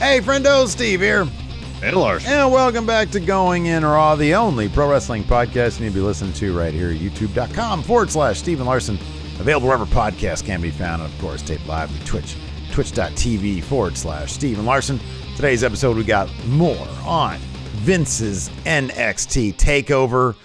Hey, friendo, Steve here. And Larson. And welcome back to Going In Raw, the only pro wrestling podcast you need to be listening to right here at youtube.com/Steve and Larson. Available wherever podcasts can be found. And, of course, taped live at twitch.tv/Steve and Larson. Today's episode, we got more on Vince's NXT takeover.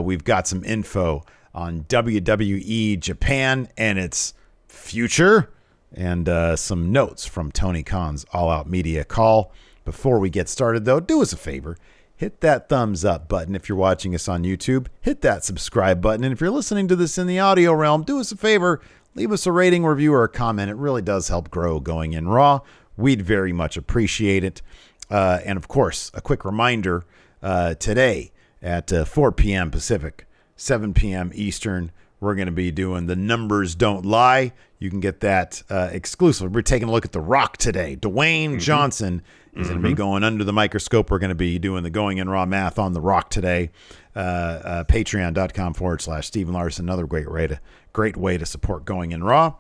We've got some info on WWE Japan and its future. And some notes from Tony Khan's All Out Media call. Before we get started, though, do us a favor. Hit that thumbs up button if you're watching us on YouTube. Hit that subscribe button. And if you're listening to this in the audio realm, do us a favor. Leave us a rating, review, or a comment. It really does help grow Going In Raw. We'd very much appreciate it. And, of course, a quick reminder, today at 4 p.m. Pacific, 7 p.m. Eastern, we're going to be doing The Numbers Don't Lie. You can get that exclusively. We're taking a look at The Rock today. Dwayne Johnson is going to be going under the microscope. We're going to be doing the Going In Raw math on The Rock today. Patreon.com/Steve and Larson. Another great way to support Going In Raw.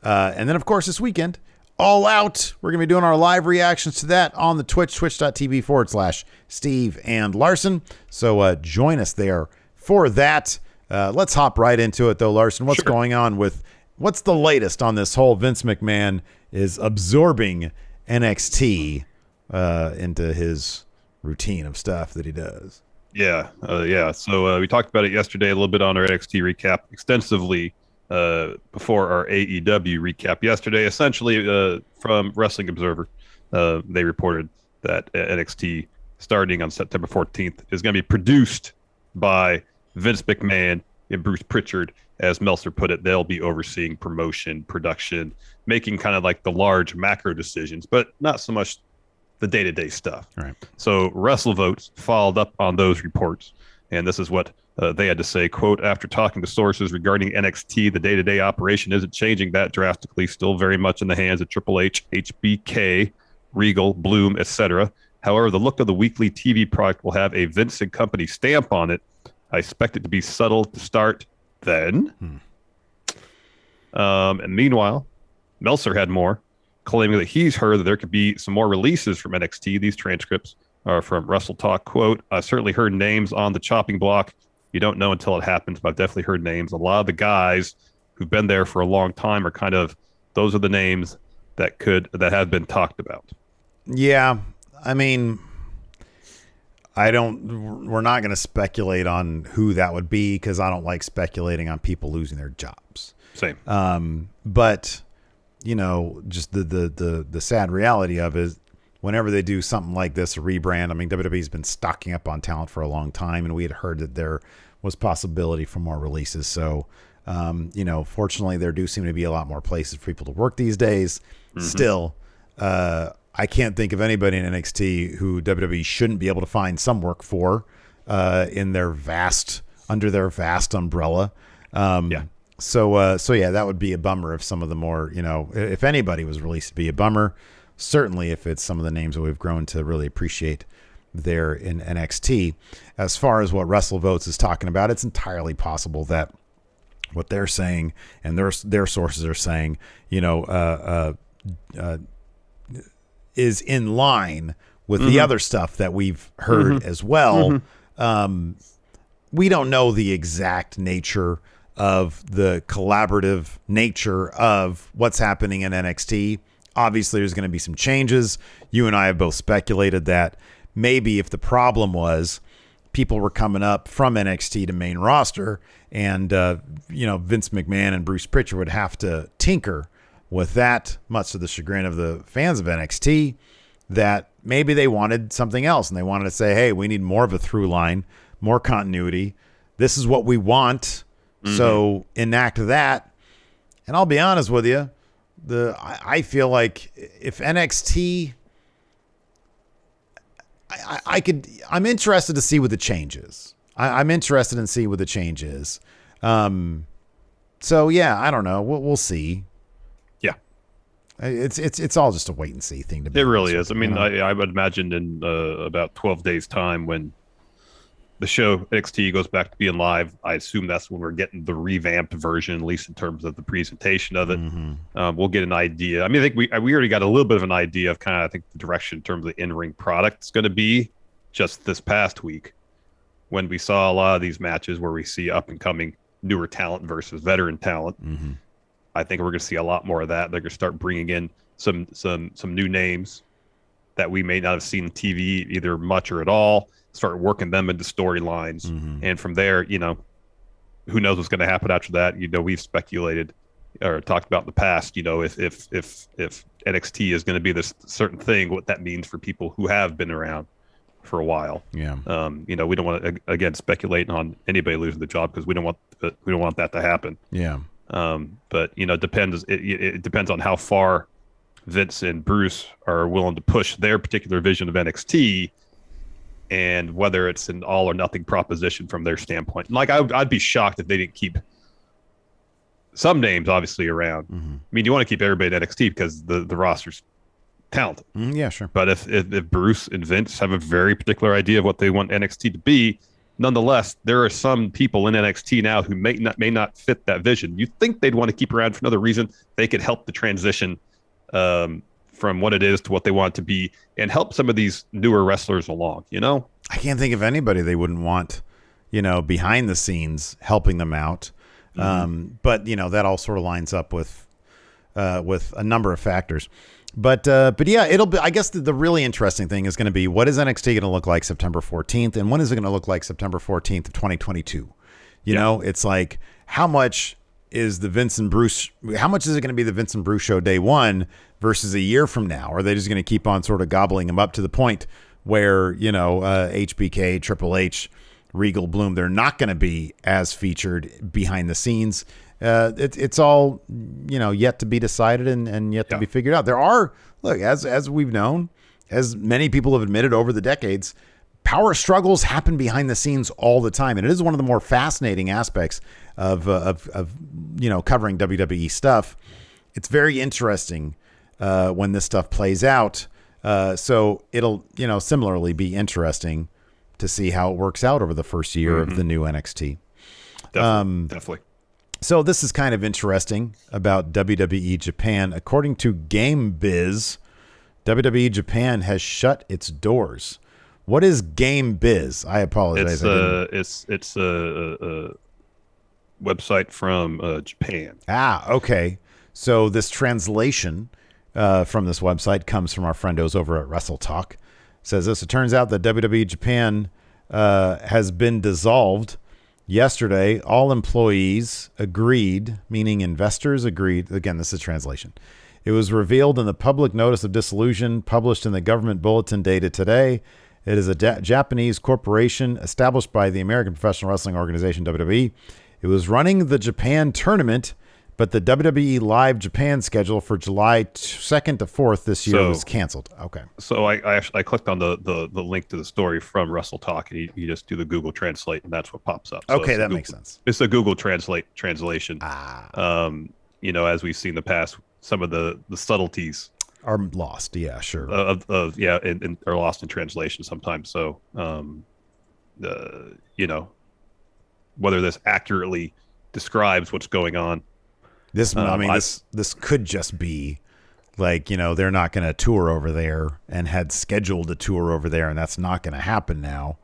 And then, of course, this weekend, All Out. We're going to be doing our live reactions to that on the twitch.tv/Steve and Larson. So join us there for that. Let's hop right into it, though, Larson. What's going on with... What's the latest on this whole Vince McMahon is absorbing NXT into his routine of stuff that he does? Yeah. So we talked about it yesterday a little bit on our NXT recap extensively before our AEW recap yesterday. Essentially, from Wrestling Observer, they reported that NXT, starting on September 14th, is going to be produced by Vince McMahon and Bruce Pritchard. As Meltzer put it, they'll be overseeing promotion, production, making kind of like the large macro decisions, but not so much the day-to-day stuff. Right. So WrestleVotes followed up on those reports, and this is what they had to say, quote, after talking to sources regarding NXT, the day-to-day operation isn't changing that drastically, still very much in the hands of Triple H, HBK, Regal, Bloom, etc. However, the look of the weekly TV product will have a Vince & Company stamp on it. I expect it to be subtle to start. Then, and meanwhile, Meltzer had more, claiming that he's heard that there could be some more releases from NXT. These transcripts are from Wrestle Talk. Quote, I certainly heard names on the chopping block. You don't know until it happens, but I've definitely heard names. A lot of the guys who've been there for a long time are kind of, those are the names that have been talked about. Yeah, I mean... we're not going to speculate on who that would be because I don't like speculating on people losing their jobs. Same. But, you know, just the sad reality of it is whenever they do something like this, a rebrand, I mean, WWE's been stocking up on talent for a long time, and we had heard that there was possibility for more releases. So, you know, fortunately, there do seem to be a lot more places for people to work these days. Still, I can't think of anybody in NXT who WWE shouldn't be able to find some work for under their vast umbrella. So yeah, that would be a bummer if some of the more, you know, if anybody was released, it'd be a bummer. Certainly if it's some of the names that we've grown to really appreciate there in NXT. As far as what WrestleVotes is talking about, it's entirely possible that what they're saying and their sources are saying, you know, is in line with the other stuff that we've heard as well. We don't know the exact nature of the collaborative nature of what's happening in NXT. Obviously, there's going to be some changes. You and I have both speculated that maybe if the problem was people were coming up from NXT to main roster and, you know, Vince McMahon and Bruce Pritchard would have to tinker with that, much to the chagrin of the fans of NXT, that maybe they wanted something else and they wanted to say, hey, we need more of a through line, more continuity. This is what we want. So enact that. And I'll be honest with you, I feel like if NXT, I'm interested to see what the change is. I'm interested in see what the change is. So yeah, I don't know. We'll see. It's all just a wait and see thing to be. It really is. I mean, I would imagine in about 12 days time when the show NXT goes back to being live, I assume that's when we're getting the revamped version, at least in terms of the presentation of it. We'll get an idea. I mean, I think we already got a little bit of an idea of kind of, I think, the direction in terms of the in-ring product is going to be just this past week when we saw a lot of these matches where we see up-and-coming newer talent versus veteran talent. I think we're going to see a lot more of that. They're going to start bringing in some new names that we may not have seen on TV either much or at all, start working them into storylines. And from there, you know, who knows what's going to happen after that. You know, we've speculated or talked about in the past, you know, if NXT is going to be this certain thing, what that means for people who have been around for a while. You know, we don't want to, again, speculate on anybody losing the job because we don't want that to happen. But, you know, it depends on how far Vince and Bruce are willing to push their particular vision of NXT and whether it's an all or nothing proposition from their standpoint. Like, I'd be shocked if they didn't keep some names obviously around. I mean, you want to keep everybody at NXT because the roster's talented. Yeah, sure. But if Bruce and Vince have a very particular idea of what they want NXT to be, nonetheless, there are some people in NXT now who may not fit that vision. You think they'd want to keep around for another reason. They could help the transition from what it is to what they want it to be and help some of these newer wrestlers along, you know? I can't think of anybody they wouldn't want, you know, behind the scenes helping them out. But, you know, that all sort of lines up with a number of factors. But yeah, it'll be, I guess the really interesting thing is going to be, what is NXT going to look like September 14th? And when is it going to look like September 14th of 2022? You know, it's like, how much is the Vince and Bruce, how much is it going to be the Vince and Bruce show day one versus a year from now? Or are they just going to keep on sort of gobbling them up to the point where, you know, HBK, Triple H, Regal, Bloom, they're not going to be as featured behind the scenes? It's all, you know, yet to be decided and yet to be figured out. There are, look, as we've known, as many people have admitted over the decades, power struggles happen behind the scenes all the time. And it is one of the more fascinating aspects of you know, covering WWE stuff. It's very interesting when this stuff plays out. So it'll, you know, similarly be interesting to see how it works out over the first year of the new NXT. Definitely. So this is kind of interesting about WWE Japan. According to GameBiz, WWE Japan has shut its doors. What is GameBiz? I apologize. It's a website from Japan. Okay. So this translation from this website comes from our friendos over at Wrestle Talk. It says this: it turns out that WWE Japan has been dissolved. Yesterday, all employees agreed, meaning investors agreed. Again, this is translation. It was revealed in the public notice of dissolution published in the government bulletin dated today. It is a Japanese corporation established by the American Professional Wrestling Organization, WWE. It was running the Japan tournament, but the WWE Live Japan schedule for July 2nd to 4th this year was canceled. Okay. So I clicked on the link to the story from Wrestle Talk, and you just do the Google Translate, and that's what pops up. So okay, that makes sense. It's a Google translation. You know, as we've seen in the past, some of the subtleties are lost. Yeah, sure. And are lost in translation sometimes. So, you know, whether this accurately describes what's going on. This could just be like, you know, they're not going to tour over there and had scheduled a tour over there, and that's not going to happen now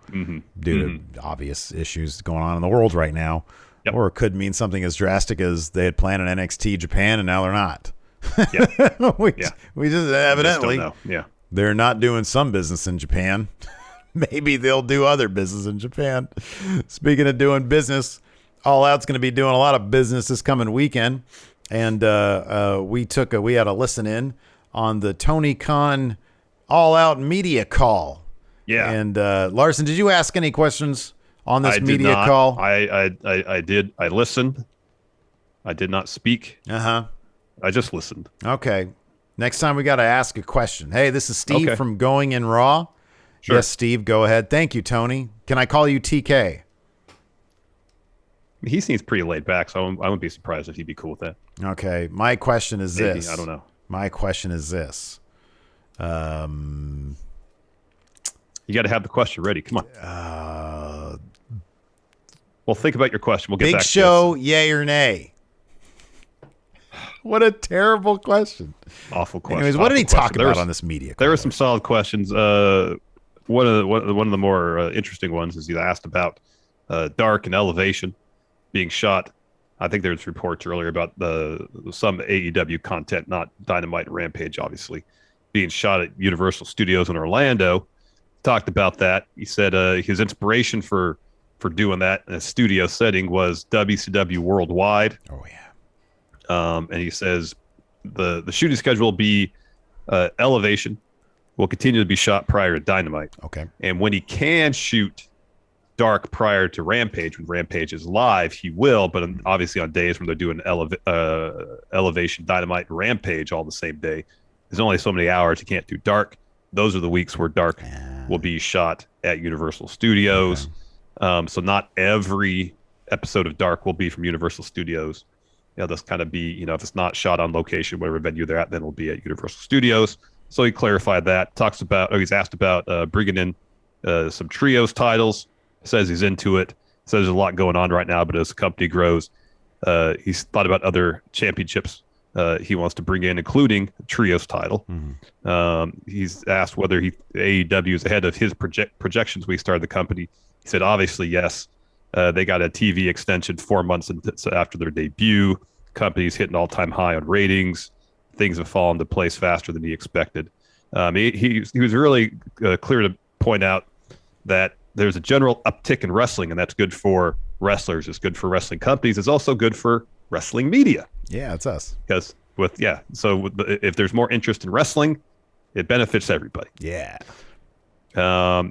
due to obvious issues going on in the world right now. Yep. Or it could mean something as drastic as they had planned an NXT Japan and now they're not. we just evidently they're not doing some business in Japan. Maybe they'll do other business in Japan. Speaking of doing business, All Out's going to be doing a lot of business this coming weekend, and we had a listen in on the Tony Khan All Out media call. Yeah, and Larson, did you ask any questions on this media call? I did. I listened. I did not speak. I just listened. Okay. Next time we got to ask a question. Hey, this is Steve from Going in Raw. Sure. Yes, Steve, go ahead. Thank you, Tony. Can I call you TK? He seems pretty laid back, so I wouldn't be surprised if he'd be cool with that. Okay. My question is this. I don't know. My question is this. You got to have the question ready. Come on. Well, think about your question. We'll get Big back Show, to this. yay or nay? What a terrible question. Awful question. Anyways, what did he talk about on this media? There were some solid questions. One of the more interesting ones is he asked about Dark and Elevation being shot. I think there's reports earlier about some AEW content, not Dynamite and Rampage, obviously, being shot at Universal Studios in Orlando. Talked about that. He said his inspiration for doing that in a studio setting was WCW Worldwide. Oh yeah. And he says the shooting schedule will be Elevation will continue to be shot prior to Dynamite. Okay. And when he can shoot Dark prior to Rampage, when Rampage is live, he will. But obviously on days when they're doing Elevation, Dynamite, and Rampage all the same day, there's only so many hours. He can't do Dark. Those are the weeks where Dark will be shot at Universal Studios. Okay. So not every episode of Dark will be from Universal Studios. That's kind of be, if it's not shot on location, whatever venue they're at, then it'll be at Universal Studios. So he clarified that. He's asked about bringing in some trios titles. Says he's into it. Says there's a lot going on right now, but as the company grows, he's thought about other championships he wants to bring in, including the trios title. Mm-hmm. He's asked whether AEW is ahead of his projections when he started the company. He said, obviously, yes. They got a TV extension 4 months after their debut. Company's hitting all-time high on ratings. Things have fallen into place faster than he expected. He was really clear to point out that there's a general uptick in wrestling, and that's good for wrestlers. It's good for wrestling companies. It's also good for wrestling media. Yeah, it's us. Because if there's more interest in wrestling, it benefits everybody. Yeah.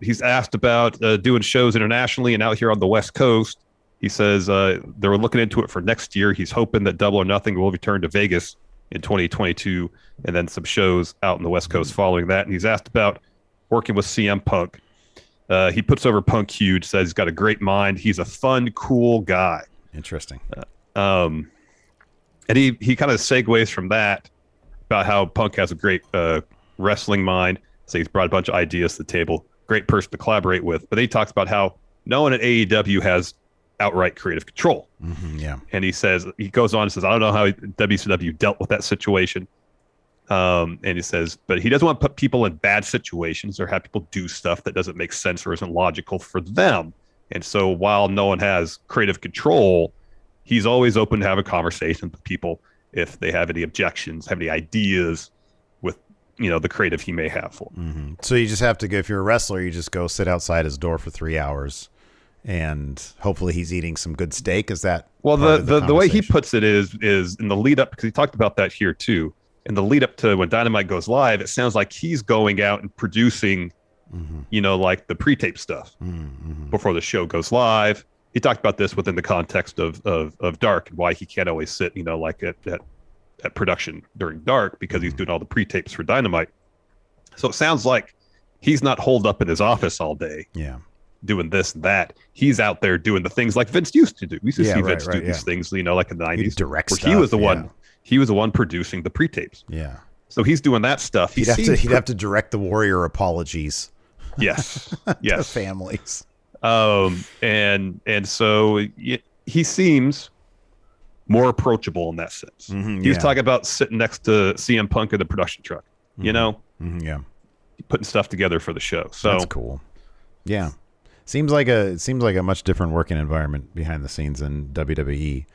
He's asked about doing shows internationally and out here on the West Coast. He says they were looking into it for next year. He's hoping that Double or Nothing will return to Vegas in 2022, and then some shows out in the West Coast following that. And he's asked about working with CM Punk. He puts over Punk huge, says he's got a great mind. He's a fun, cool guy. Interesting. And he kind of segues from that about how Punk has a great wrestling mind. So he's brought a bunch of ideas to the table. Great person to collaborate with. But then he talks about how no one at AEW has outright creative control. Mm-hmm, yeah. And he goes on and says, I don't know how WCW dealt with that situation. And he says, but he doesn't want to put people in bad situations or have people do stuff that doesn't make sense or isn't logical for them. And so while no one has creative control, he's always open to have a conversation with people if they have any objections, have any ideas with the creative he may have for. Mm-hmm. So you just have to go, if you're a wrestler, you just go sit outside his door for 3 hours and hopefully he's eating some good steak. Is that? Well, the way he puts it is in the lead up, because he talked about that here too. In the lead up to when Dynamite goes live, it sounds like he's going out and producing, like the pre-tape stuff before the show goes live. He talked about this within the context of Dark and why he can't always sit, like at production during Dark, because he's doing all the pre-tapes for Dynamite. So it sounds like he's not holed up in his office all day. Yeah. Doing this and that. He's out there doing the things like Vince used to do. We used to see Vince do these things, like in the 90s. Direct stuff, he was the one. He was the one producing the pre-tapes. Yeah. So he's doing that stuff. He'd have to direct the Warrior apologies. Yes. Yes. To families. And so he seems more approachable in that sense. Mm-hmm, he was talking about sitting next to CM Punk in the production truck, Mm-hmm, yeah. Putting stuff together for the show. So that's cool. Yeah. Seems like a much different working environment behind the scenes in WWE.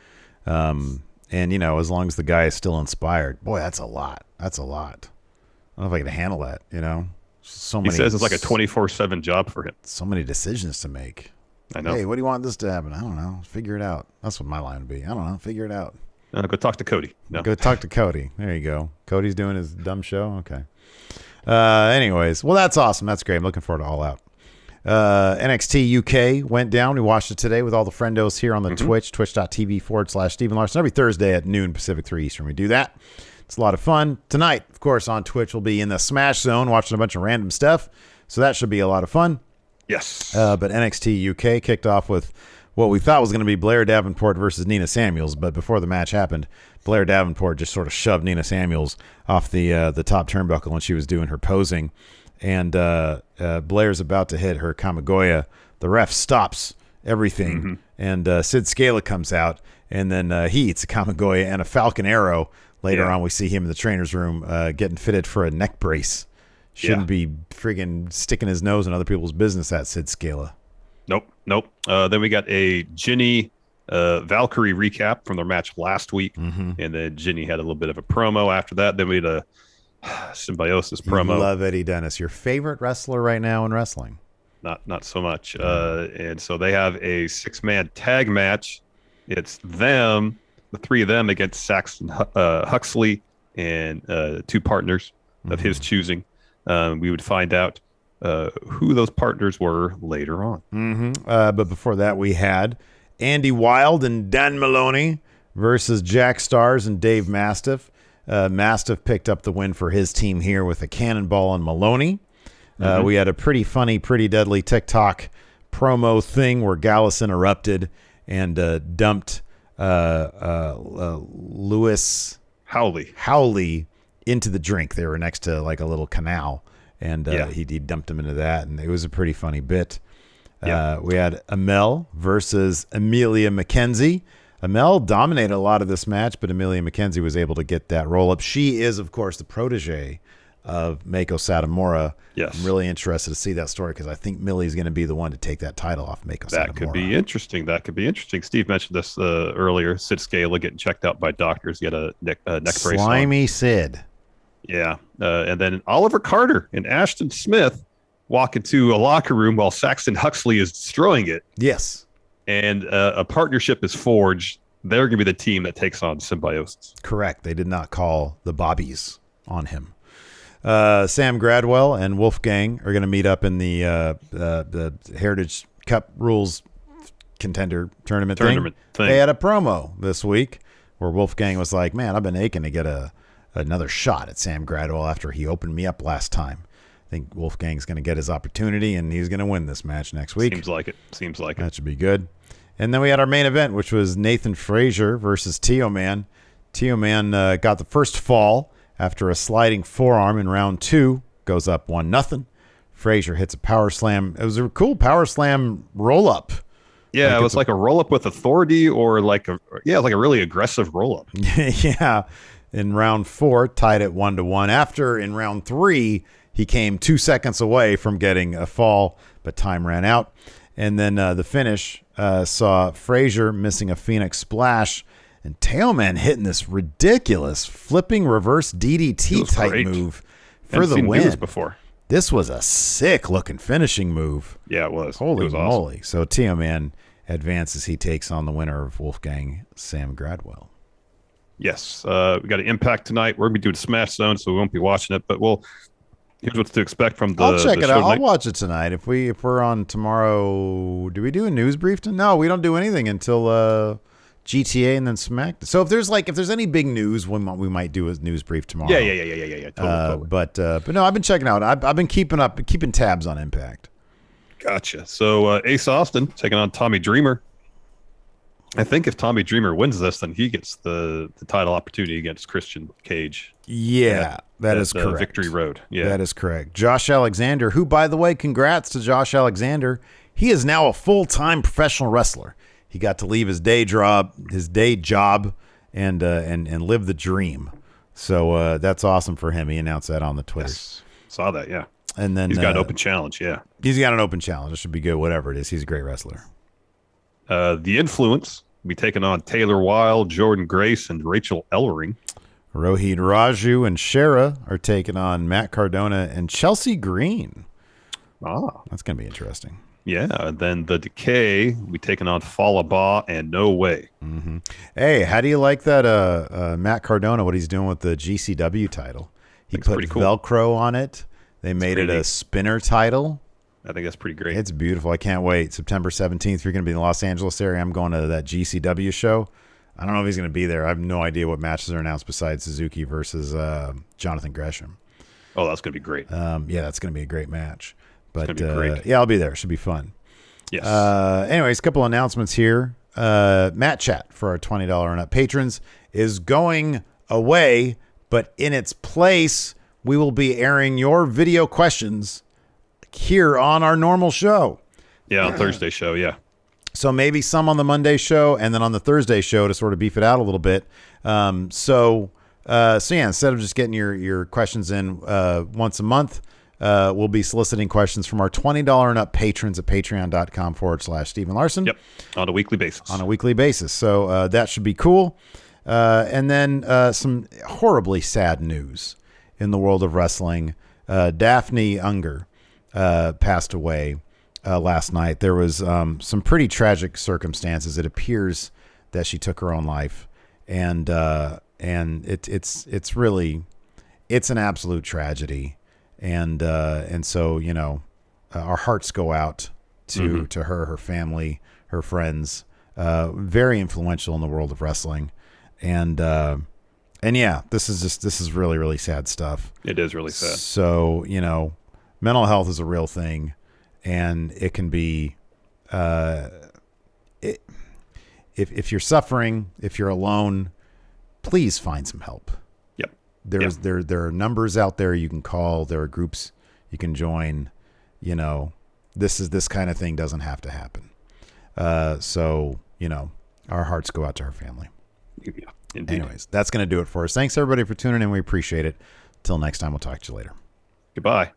And as long as the guy is still inspired, boy, that's a lot. I don't know if I can handle that, So many. He says it's like a 24/7 job for him. So many decisions to make. I know. Hey, what do you want this to happen? I don't know. Figure it out. That's what my line would be. I don't know. Figure it out. Go talk to Cody. No. Go talk to Cody. There you go. Cody's doing his dumb show. Okay. Anyways, well, that's awesome. That's great. I'm looking forward to All Out. NXT UK went down. We watched it today with all the friendos here on the Twitch, twitch.tv/Stephen Larson. Every Thursday at noon Pacific, 3 Eastern. We do that. It's a lot of fun. Tonight, of course, on Twitch, we'll be in the Smash Zone watching a bunch of random stuff. So that should be a lot of fun. Yes. But NXT UK kicked off with what we thought was going to be Blair Davenport versus Nina Samuels. But before the match happened, Blair Davenport just sort of shoved Nina Samuels off the top turnbuckle when she was doing her posing. And Blair's about to hit her Kamigoya. The ref stops everything. And Sid Scala comes out, and then he eats a Kamigoye and a Falcon Arrow. Later on, we see him in the trainer's room getting fitted for a neck brace. Shouldn't be friggin' sticking his nose in other people's business, that Sid Scala. Nope. Then we got a Ginny Valkyrie recap from their match last week. And then Ginny had a little bit of a promo after that. Then we had a Symbiosis promo. You love Eddie Dennis. Your favorite wrestler right now in wrestling? Not so much. And so they have a 6-man tag match. It's them, the 3 of them against Saxon Huxley and 2 partners of his choosing. We would find out who those partners were later on. But before that, we had Andy Wild and Dan Maloney versus Jack Stars and Dave Mastiff. Mastiff picked up the win for his team here with a cannonball on Maloney. We had a pretty funny, pretty deadly TikTok promo thing where Gallus interrupted and dumped Lewis Howley into the drink. They were next to like a little canal, and he dumped him into that, and it was a pretty funny bit. We had Amel versus Amelia McKenzie. Amel dominated a lot of this match, but Amelia McKenzie was able to get that roll up. She is, of course, the protege of Meiko Satomura. Yes. I'm really interested to see that story because I think Millie's going to be the one to take that title off Meiko Satomura. That could be interesting. Steve mentioned this earlier. Sid Scala getting checked out by doctors. He had a neck brace on. Slimy Sid. Yeah. And then Oliver Carter and Ashton Smith walk into a locker room while Saxon Huxley is destroying it. Yes. And a partnership is forged. They're going to be the team that takes on Symbiosis. Correct. They did not call the Bobbies on him. Sam Gradwell and Wolfgang are going to meet up in the Heritage Cup Rules Contender Tournament thing. They had a promo this week where Wolfgang was like, man, I've been aching to get another shot at Sam Gradwell after he opened me up last time. I think Wolfgang's going to get his opportunity, and he's going to win this match next week. Seems like it. That should be good. And then we had our main event, which was Nathan Frazier versus Tio Man. Tio Man got the first fall after a sliding forearm in round 2. Goes up 1-0. Frazier hits a power slam. It was a cool power slam roll-up. Yeah, it was like a roll-up with authority or like a really aggressive roll-up. Yeah. In round 4, tied at 1-1. After, in round 3, he came 2 seconds away from getting a fall, but time ran out. And then the finish saw Frazier missing a Phoenix Splash and Tailman hitting this ridiculous flipping reverse DDT type move for the win. Before. This was a sick looking finishing move. Yeah, it was. Holy it was moly. Awesome. So Tailman advances. He takes on the winner of Wolfgang, Sam Gradwell. Yes. We got an Impact tonight. We're going to be doing Smash Zone, so we won't be watching it, but here's what to expect from the I'll check it out. tonight. I'll watch it tonight. If we're on tomorrow, do we do a news brief? No, we don't do anything until GTA and then Smack. So if there's any big news, we might do a news brief tomorrow. Yeah. Totally. But no, I've been checking out. I've been keeping tabs on Impact. Gotcha. So Ace Austin taking on Tommy Dreamer. I think if Tommy Dreamer wins this, then he gets the title opportunity against Christian Cage. Yeah, that is correct. Victory Road. Yeah, that is correct. Josh Alexander, who, by the way, congrats to Josh Alexander. He is now a full-time professional wrestler. He got to leave his day job, and live the dream. So that's awesome for him. He announced that on the Twitter. Yes. Saw that. Yeah, and then he's got an open challenge. Yeah, he's got an open challenge. It should be good. Whatever it is, he's a great wrestler. The Influence will be taking on Taylor Wilde, Jordan Grace, and Rachel Ellering. Rohit Raju and Shera are taking on Matt Cardona and Chelsea Green. That's going to be interesting. Yeah, and then the Decay will be taking on Falaba and No Way. Mm-hmm. Hey, how do you like that Matt Cardona, what he's doing with the GCW title? He put cool Velcro on it. They made it a spinner title. I think that's pretty great. It's beautiful. I can't wait. September 17th, you're going to be in the Los Angeles area. I'm going to that GCW show. I don't know if he's going to be there. I have no idea what matches are announced besides Suzuki versus Jonathan Gresham. Oh, that's going to be great. Yeah, that's going to be a great match. But great. Yeah, I'll be there. It should be fun. Yes. Anyways, a couple announcements here. Matt Chat for our $20 and up patrons is going away, but in its place, we will be airing your video questions here on our normal show. Yeah, on Thursday show, yeah. So maybe some on the Monday show and then on the Thursday show to sort of beef it out a little bit. So yeah, instead of just getting your questions in once a month, we'll be soliciting questions from our $20 and up patrons at patreon.com/Stephen Larson. Yep. On a weekly basis. So that should be cool. And then some horribly sad news in the world of wrestling. Daffney Unger passed away last night. There was some pretty tragic circumstances. It appears that she took her own life, and it's really an absolute tragedy. And so, you know, our hearts go out to her family, her friends. Very influential in the world of wrestling, and yeah, this is really, really sad stuff. It is really sad. So, you know, mental health is a real thing, and it can be, if you're suffering, if you're alone, please find some help. Yep. There are numbers out there you can call. There are groups you can join. You know, this kind of thing doesn't have to happen. So, you know, our hearts go out to her family. Yeah, indeed. Anyways, that's going to do it for us. Thanks everybody for tuning in. We appreciate it. Till next time, we'll talk to you later. Goodbye.